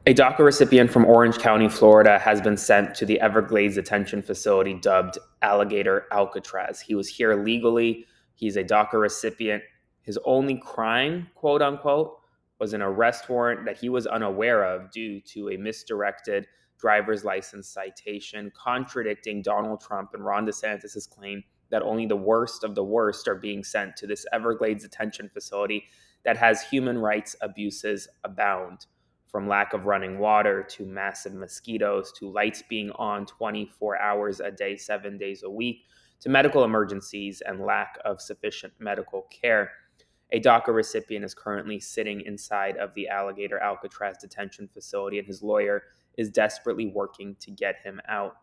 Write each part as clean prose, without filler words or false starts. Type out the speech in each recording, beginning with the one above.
A DACA recipient from Orange County, Florida, has been sent to the Everglades detention facility dubbed Alligator Alcatraz. He was here legally. He's a DACA recipient. His only crime, quote unquote, was an arrest warrant that he was unaware of due to a misdirected driver's license citation, contradicting Donald Trump and Ron DeSantis' claim that only the worst of the worst are being sent to this Everglades detention facility that has human rights abuses abound, from lack of running water to massive mosquitoes to lights being on 24 hours a day, 7 days a week, to medical emergencies and lack of sufficient medical care. A DACA recipient is currently sitting inside of the Alligator Alcatraz detention facility, and his lawyer is desperately working to get him out.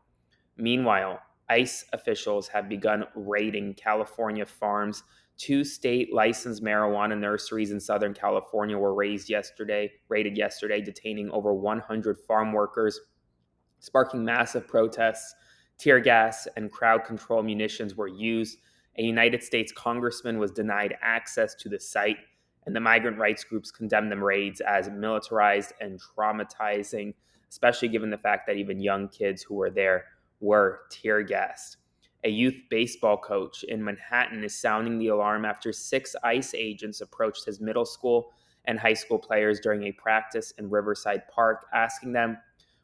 Meanwhile, ICE officials have begun raiding California farms. Two state licensed marijuana nurseries in Southern California were raided yesterday, detaining over 100 farm workers, sparking massive protests. Tear gas and crowd control munitions were used. A United States congressman was denied access to the site, and the migrant rights groups condemned the raids as militarized and traumatizing, especially given the fact that even young kids who were there were tear gassed. A youth baseball coach in Manhattan is sounding the alarm after 6 ICE agents approached his middle school and high school players during a practice in Riverside Park, asking them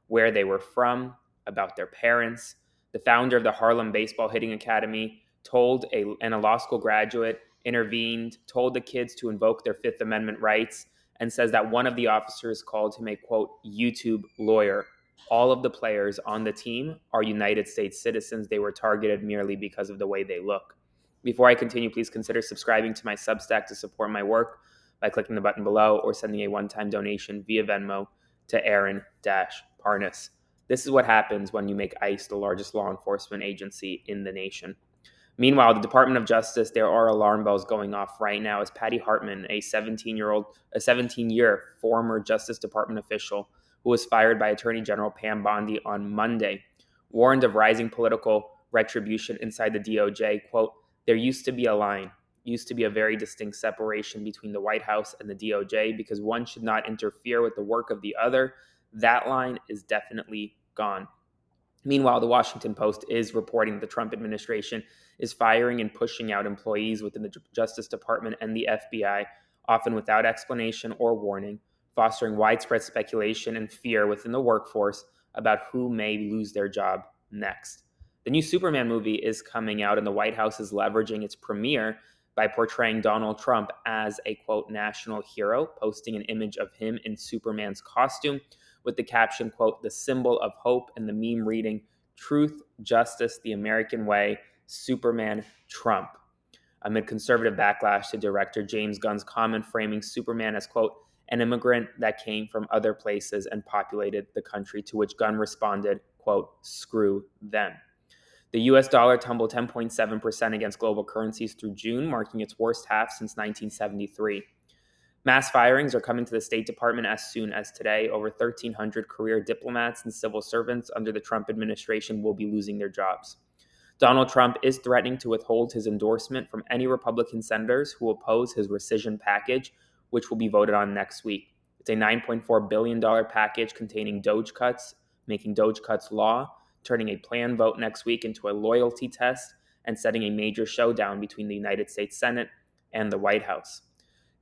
where they were from, about their parents. The founder of the Harlem Baseball Hitting Academy and a law school graduate intervened, told the kids to invoke their Fifth Amendment rights, and says that one of the officers called him a, quote, YouTube lawyer. All of the players on the team are United States citizens. They were targeted merely because of the way they look. Before I continue, please consider subscribing to my Substack to support my work by clicking the button below or sending a one-time donation via Venmo to Aaron-Parnas. This is what happens when you make ICE the largest law enforcement agency in the nation. Meanwhile, the Department of Justice, there are alarm bells going off right now as Patty Hartman, a 17-year former Justice Department official who was fired by Attorney General Pam Bondi on Monday, warned of rising political retribution inside the DOJ. Quote, there used to be a very distinct separation between the White House and the DOJ because one should not interfere with the work of the other. That line is definitely gone. Meanwhile, the Washington Post is reporting the Trump administration is firing and pushing out employees within the Justice Department and the FBI, often without explanation or warning, fostering widespread speculation and fear within the workforce about who may lose their job next. The new Superman movie is coming out, and the White House is leveraging its premiere by portraying Donald Trump as a, quote, national hero, posting an image of him in Superman's costume with the caption, quote, the symbol of hope, and the meme reading, truth, justice, the American way, Superman, Trump. Amid conservative backlash to director James Gunn's comment framing Superman as, quote, an immigrant that came from other places and populated the country, to which Gunn responded, quote, screw them. The US dollar tumbled 10.7% against global currencies through June, marking its worst half since 1973. Mass firings are coming to the State Department as soon as today. Over 1,300 career diplomats and civil servants under the Trump administration will be losing their jobs. Donald Trump is threatening to withhold his endorsement from any Republican senators who oppose his rescission package, which will be voted on next week. It's a $9.4 billion package containing DOGE cuts, making DOGE cuts law, turning a planned vote next week into a loyalty test, and setting a major showdown between the United States Senate and the White House.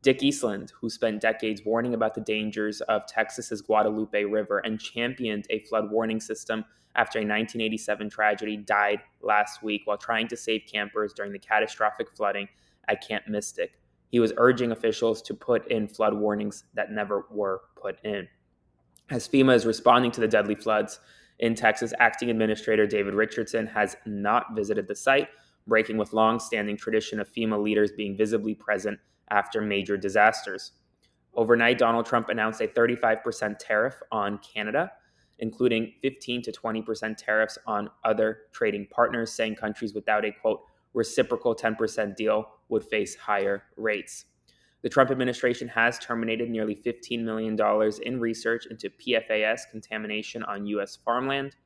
Dick Eastland, who spent decades warning about the dangers of Texas's Guadalupe River and championed a flood warning system after a 1987 tragedy, died last week while trying to save campers during the catastrophic flooding at Camp Mystic. He was urging officials to put in flood warnings that never were put in. As FEMA is responding to the deadly floods in Texas, Acting Administrator David Richardson has not visited the site, breaking with long-standing tradition of FEMA leaders being visibly present after major disasters. Overnight, Donald Trump announced a 35% tariff on Canada, including 15 to 20% tariffs on other trading partners, saying countries without a, quote, reciprocal 10% deal would face higher rates. The Trump administration has terminated nearly $15 million in research into PFAS contamination on U.S. farmland.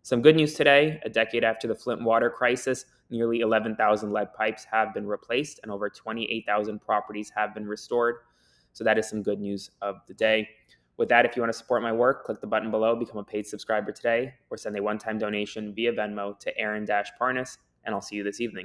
Some good news today: a decade after the Flint water crisis, nearly 11,000 lead pipes have been replaced and over 28,000 properties have been restored. So that is some good news of the day. With that, if you want to support my work, click the button below, become a paid subscriber today, or send a one-time donation via Venmo to Aaron-Parnas, and I'll see you this evening.